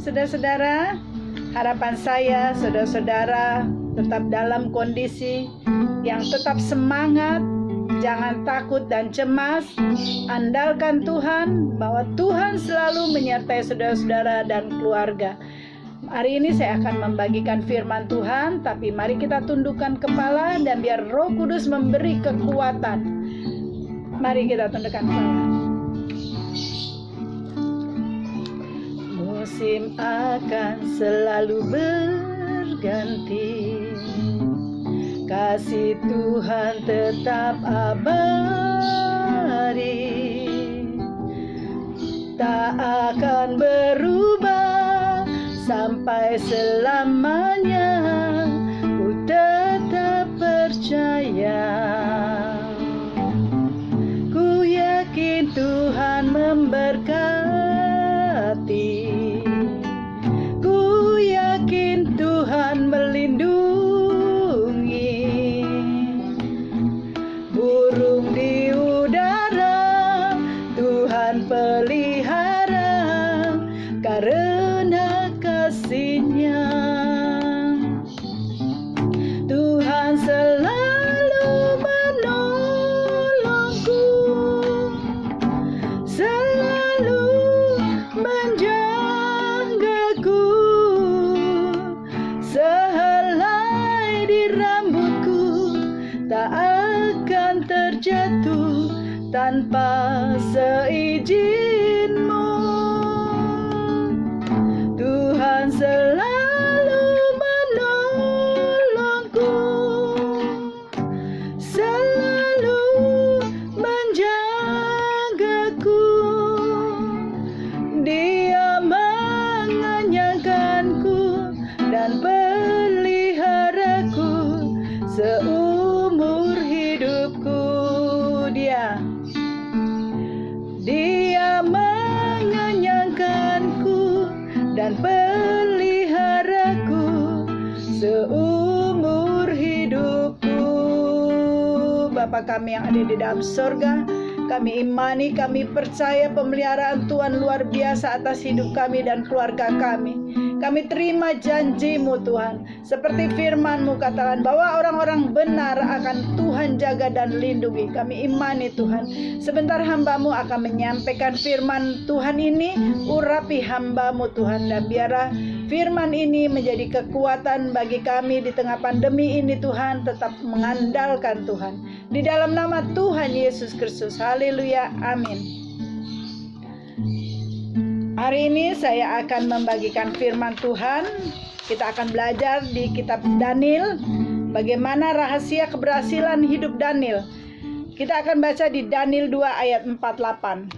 saudara-saudara. Harapan saya, saudara-saudara tetap dalam kondisi yang tetap semangat, jangan takut dan cemas. Andalkan Tuhan, bahwa Tuhan selalu menyertai saudara-saudara dan keluarga. Hari ini saya akan membagikan firman Tuhan, tapi mari kita tundukkan kepala dan biar Roh Kudus memberi kekuatan. Mari kita tundukkan kepala. Musim akan selalu berganti, kasih Tuhan tetap abadi, tak akan berubah sampai selamanya. Ku tetap percaya, ku yakin Tuhan memberkati, ku yakin Tuhan melindungi. Burung di udara Tuhan pelihara karena kasih-Nya. Tuhan selalu menolongku, selalu menjagaku, sehelai di rambutku tak akan terjatuh tanpa seizin-Mu. Tuhan selalu menolongku, selalu menjagaku. Dia mengenyangkanku dan peliharaku seumur hidupku. Dia mengenyangkanku dan peliharaku seumur hidupku. Bapa kami yang ada di dalam surga, kami imani, kami percaya pemeliharaan Tuhan luar biasa atas hidup kami dan keluarga kami. Kami terima janji-Mu Tuhan, seperti firman-Mu katakan bahwa orang-orang benar akan Tuhan jaga dan lindungi. Kami imani Tuhan, sebentar hamba-Mu akan menyampaikan firman Tuhan ini. Urapi hamba-Mu Tuhan, dan biarlah firman ini menjadi kekuatan bagi kami di tengah pandemi ini Tuhan. Tetap mengandalkan Tuhan, di dalam nama Tuhan Yesus Kristus. Haleluya, amin. Hari ini saya akan membagikan firman Tuhan. Kita akan belajar di kitab Daniel, bagaimana rahasia keberhasilan hidup Daniel. Kita akan baca di Daniel 2 ayat 48.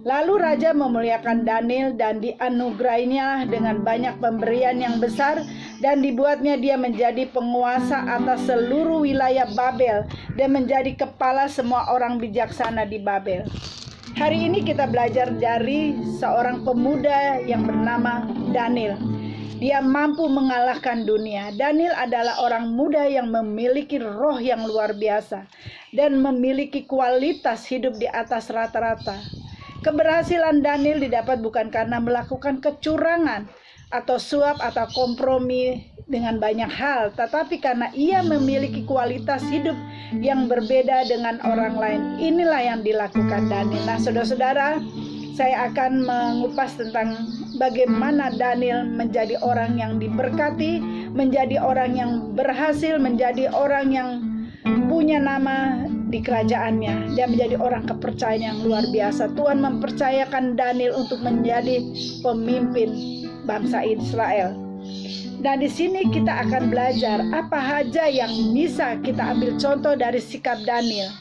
Lalu Raja memuliakan Daniel dan dianugerahinya dengan banyak pemberian yang besar, dan dibuatnya dia menjadi penguasa atas seluruh wilayah Babel dan menjadi kepala semua orang bijaksana di Babel. Hari ini kita belajar dari seorang pemuda yang bernama Daniel. Dia mampu mengalahkan dunia. Daniel adalah orang muda yang memiliki roh yang luar biasa dan memiliki kualitas hidup di atas rata-rata. Keberhasilan Daniel didapat bukan karena melakukan kecurangan atau suap atau kompromi dengan banyak hal, tetapi karena ia memiliki kualitas hidup yang berbeda dengan orang lain. Inilah yang dilakukan Daniel. Nah, saudara-saudara, saya akan mengupas tentang bagaimana Daniel menjadi orang yang diberkati, menjadi orang yang berhasil, menjadi orang yang punya nama di kerajaannya. Dia menjadi orang kepercayaan yang luar biasa. Tuhan mempercayakan Daniel untuk menjadi pemimpin bangsa Israel. Nah, di sini kita akan belajar apa saja yang bisa kita ambil contoh dari sikap Daniel.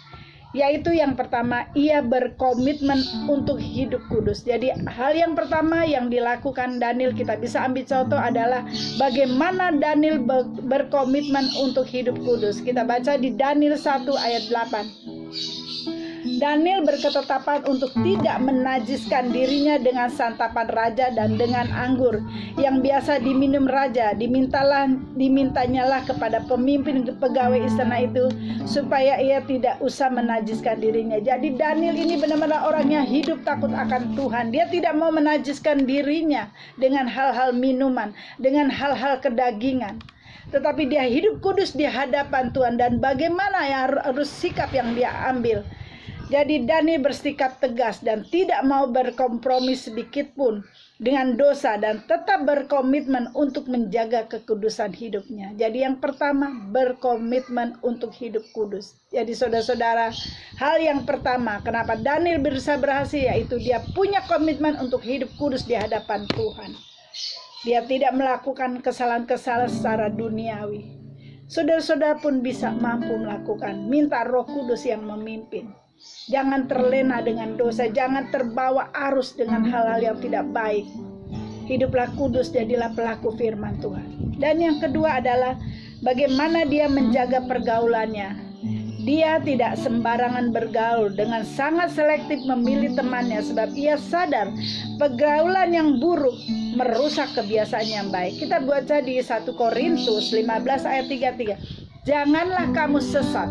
Yaitu yang pertama, ia berkomitmen untuk hidup kudus. Jadi hal yang pertama yang dilakukan Daniel kita bisa ambil contoh adalah bagaimana Daniel berkomitmen untuk hidup kudus. Kita baca di Daniel 1 ayat 8. Daniel berketetapan untuk tidak menajiskan dirinya dengan santapan raja dan dengan anggur yang biasa diminum raja. Dimintanyalah kepada pemimpin pegawai istana itu supaya ia tidak usah menajiskan dirinya. Jadi Daniel ini benar-benar orangnya hidup takut akan Tuhan. Dia tidak mau menajiskan dirinya dengan hal-hal minuman, dengan hal-hal kedagingan. Tetapi dia hidup kudus di hadapan Tuhan, dan bagaimana ya harus sikap yang dia ambil. Jadi Daniel bersikap tegas dan tidak mau berkompromi sedikit pun dengan dosa, dan tetap berkomitmen untuk menjaga kekudusan hidupnya. Jadi yang pertama, berkomitmen untuk hidup kudus. Jadi saudara-saudara, hal yang pertama kenapa Daniel bisa berhasil, yaitu dia punya komitmen untuk hidup kudus di hadapan Tuhan. Dia tidak melakukan kesalahan-kesalahan secara duniawi. Saudara-saudara pun bisa mampu melakukan. Minta Roh Kudus yang memimpin. Jangan terlena dengan dosa, jangan terbawa arus dengan hal-hal yang tidak baik. Hiduplah kudus, jadilah pelaku firman Tuhan. Dan yang kedua adalah bagaimana dia menjaga pergaulannya. Dia tidak sembarangan bergaul, dengan sangat selektif memilih temannya, sebab ia sadar pergaulan yang buruk merusak kebiasaan yang baik. Kita baca di 1 Korintus 15 ayat 33. Janganlah kamu sesat.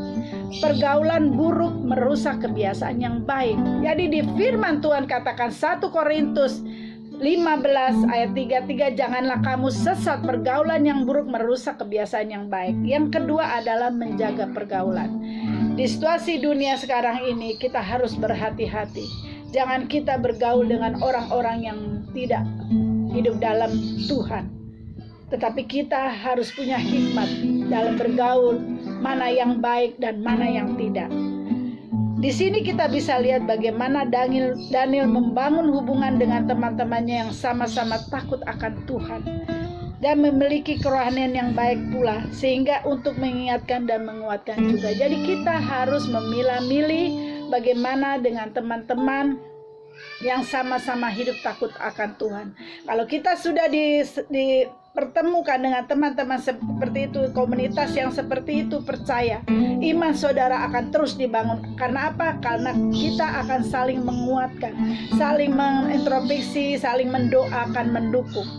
Pergaulan buruk merusak kebiasaan yang baik. Jadi di firman Tuhan katakan 1 Korintus 15 ayat 33, janganlah kamu sesat, pergaulan yang buruk merusak kebiasaan yang baik. Yang kedua adalah menjaga pergaulan. Di situasi dunia sekarang ini kita harus berhati-hati. Jangan kita bergaul dengan orang-orang yang tidak hidup dalam Tuhan. Tetapi kita harus punya hikmat dalam bergaul, mana yang baik dan mana yang tidak. Di sini kita bisa lihat bagaimana Daniel membangun hubungan dengan teman-temannya yang sama-sama takut akan Tuhan dan memiliki kerohanian yang baik pula, sehingga untuk mengingatkan dan menguatkan juga. Jadi kita harus memilah-milih bagaimana dengan teman-teman yang sama-sama hidup takut akan Tuhan. Kalau kita sudah dipertemukan dengan teman-teman seperti itu, komunitas yang seperti itu, percaya iman saudara akan terus dibangun. Karena apa? Karena kita akan saling menguatkan, saling mengintrospeksi, saling mendoakan, mendukung.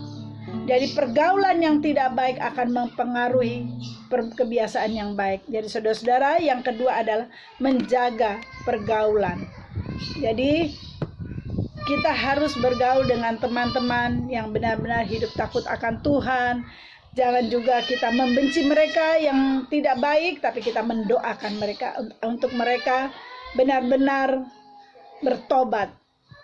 Jadi pergaulan yang tidak baik akan mempengaruhi kebiasaan yang baik. Jadi saudara-saudara, yang kedua adalah menjaga pergaulan. Jadi kita harus bergaul dengan teman-teman yang benar-benar hidup takut akan Tuhan. Jangan juga kita membenci mereka yang tidak baik, tapi kita mendoakan mereka untuk mereka benar-benar bertobat.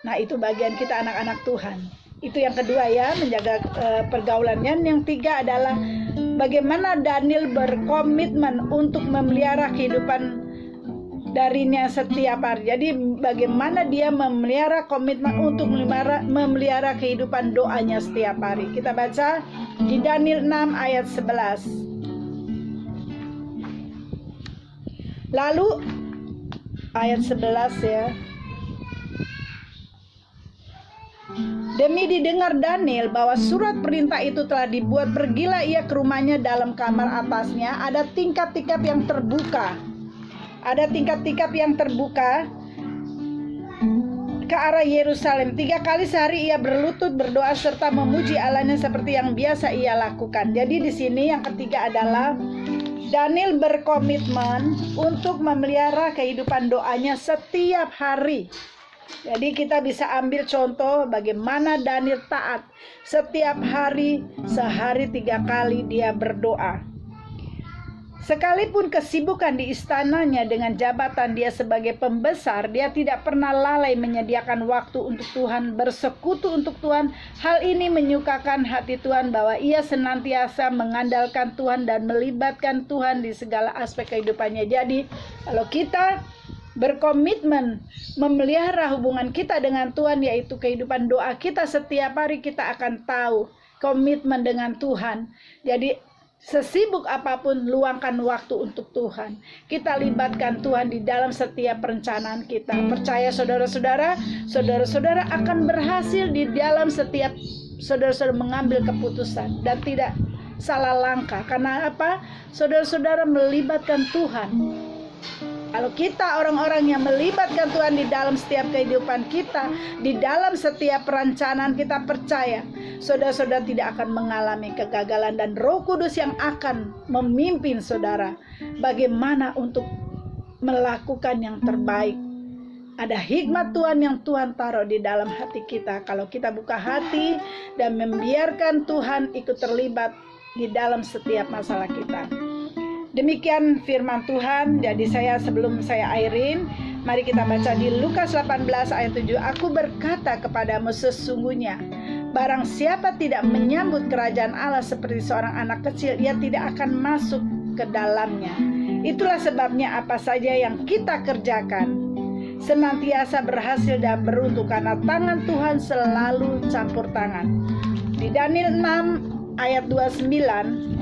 Nah, itu bagian kita anak-anak Tuhan. Itu yang kedua ya, menjaga pergaulannya. Yang tiga adalah bagaimana Daniel berkomitmen untuk memelihara kehidupan darinya setiap hari. Jadi bagaimana dia memelihara komitmen untuk memelihara kehidupan doanya setiap hari. Kita baca di Daniel 6 ayat 11. Lalu ayat 11 ya. Demi didengar Daniel bahwa surat perintah itu telah dibuat, pergilah ia ke rumahnya. Dalam kamar atasnya ada tingkap-tingkap yang terbuka. Ada tingkap-tingkap yang terbuka ke arah Yerusalem. 3 kali sehari ia berlutut berdoa serta memuji Allahnya seperti yang biasa ia lakukan. Jadi di sini yang ketiga adalah Daniel berkomitmen untuk memelihara kehidupan doanya setiap hari. Jadi kita bisa ambil contoh bagaimana Daniel taat. Setiap hari, sehari 3 kali dia berdoa. Sekalipun kesibukan di istananya dengan jabatan dia sebagai pembesar, dia tidak pernah lalai menyediakan waktu untuk Tuhan, bersekutu untuk Tuhan. Hal ini menyukakan hati Tuhan bahwa ia senantiasa mengandalkan Tuhan dan melibatkan Tuhan di segala aspek kehidupannya. Jadi kalau kita berkomitmen memelihara hubungan kita dengan Tuhan, yaitu kehidupan doa kita setiap hari, kita akan tahu komitmen dengan Tuhan. Jadi sesibuk apapun, luangkan waktu untuk Tuhan. Kita libatkan Tuhan di dalam setiap perencanaan kita. Percaya saudara-saudara, saudara-saudara akan berhasil di dalam setiap saudara-saudara mengambil keputusan dan tidak salah langkah. Karena apa? Saudara-saudara melibatkan Tuhan. Kalau kita orang-orang yang melibatkan Tuhan di dalam setiap kehidupan kita, di dalam setiap perencanaan, kita percaya saudara-saudara tidak akan mengalami kegagalan, dan Roh Kudus yang akan memimpin saudara bagaimana untuk melakukan yang terbaik. Ada hikmat Tuhan yang Tuhan taruh di dalam hati kita. Kalau kita buka hati dan membiarkan Tuhan ikut terlibat di dalam setiap masalah kita. Demikian firman Tuhan. Jadi sebelum saya akhirin, mari kita baca di Lukas 18 ayat 7. Aku berkata kepadamu, sesungguhnya barang siapa tidak menyambut kerajaan Allah seperti seorang anak kecil, ia tidak akan masuk ke dalamnya. Itulah sebabnya apa saja yang kita kerjakan senantiasa berhasil dan beruntung, karena tangan Tuhan selalu campur tangan. Di Daniel 6 ayat 29,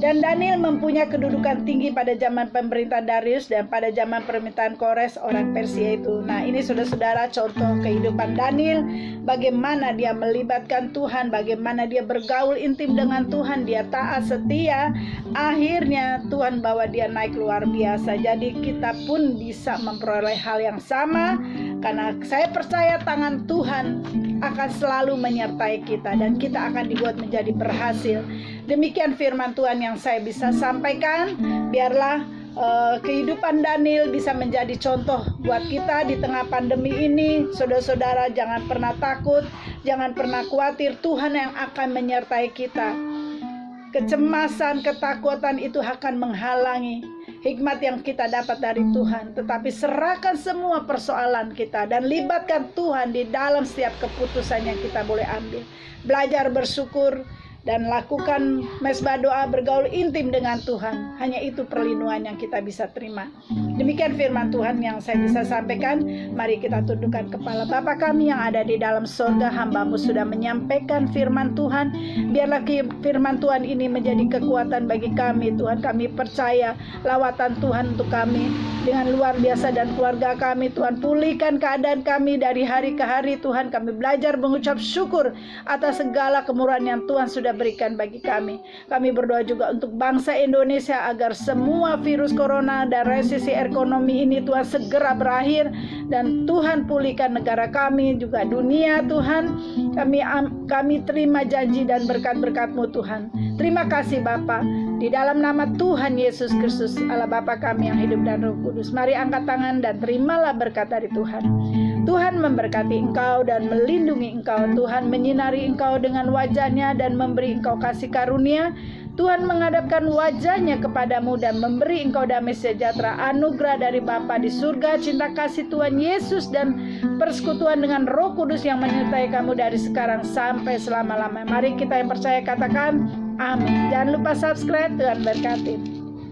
dan Daniel mempunyai kedudukan tinggi pada zaman pemerintahan Darius dan pada zaman pemerintahan Kores orang Persia itu. Nah, ini saudara-saudara contoh kehidupan Daniel, bagaimana dia melibatkan Tuhan, bagaimana dia bergaul intim dengan Tuhan, dia taat setia. Akhirnya Tuhan bawa dia naik luar biasa. Jadi kita pun bisa memperoleh hal yang sama, karena saya percaya tangan Tuhan akan selalu menyertai kita dan kita akan dibuat menjadi berhasil. Demikian firman Tuhan yang saya bisa sampaikan. Biarlah kehidupan Daniel bisa menjadi contoh buat kita di tengah pandemi ini. Saudara-saudara, jangan pernah takut, jangan pernah khawatir. Tuhan yang akan menyertai kita. Kecemasan, ketakutan itu akan menghalangi hikmat yang kita dapat dari Tuhan. Tetapi serahkan semua persoalan kita dan libatkan Tuhan di dalam setiap keputusan yang kita boleh ambil. Belajar bersyukur dan lakukan mesbah doa, bergaul intim dengan Tuhan. Hanya itu perlindungan yang kita bisa terima. Demikian firman Tuhan yang saya bisa sampaikan. Mari kita tundukkan kepala. Bapa kami yang ada di dalam surga, hamba-Mu sudah menyampaikan firman Tuhan. Biarlah firman Tuhan ini menjadi kekuatan bagi kami, Tuhan. Kami percaya lawatan Tuhan untuk kami dengan luar biasa, dan keluarga kami, Tuhan. Pulihkan keadaan kami dari hari ke hari, Tuhan. Kami belajar mengucap syukur atas segala kemurahan yang Tuhan sudah berikan bagi kami. Kami berdoa juga untuk bangsa Indonesia agar semua virus corona dan resesi ekonomi ini, Tuhan, segera berakhir, dan Tuhan pulihkan negara kami juga dunia, Tuhan. Kami terima janji dan berkat-berkat-Mu, Tuhan. Terima kasih Bapa. Di dalam nama Tuhan Yesus Kristus, Allah Bapa kami yang hidup dan Roh Kudus, mari angkat tangan dan terimalah berkat dari Tuhan. Tuhan memberkati engkau dan melindungi engkau. Tuhan menyinari engkau dengan wajah-Nya dan memberi engkau kasih karunia. Tuhan menghadapkan wajah-Nya kepadamu dan memberi engkau damai sejahtera. Anugerah dari Bapa di surga, cinta kasih Tuhan Yesus, dan persekutuan dengan Roh Kudus yang menyertai kamu dari sekarang sampai selama-lamanya. Mari kita yang percaya katakan amin. Jangan lupa subscribe. Tuhan berkati.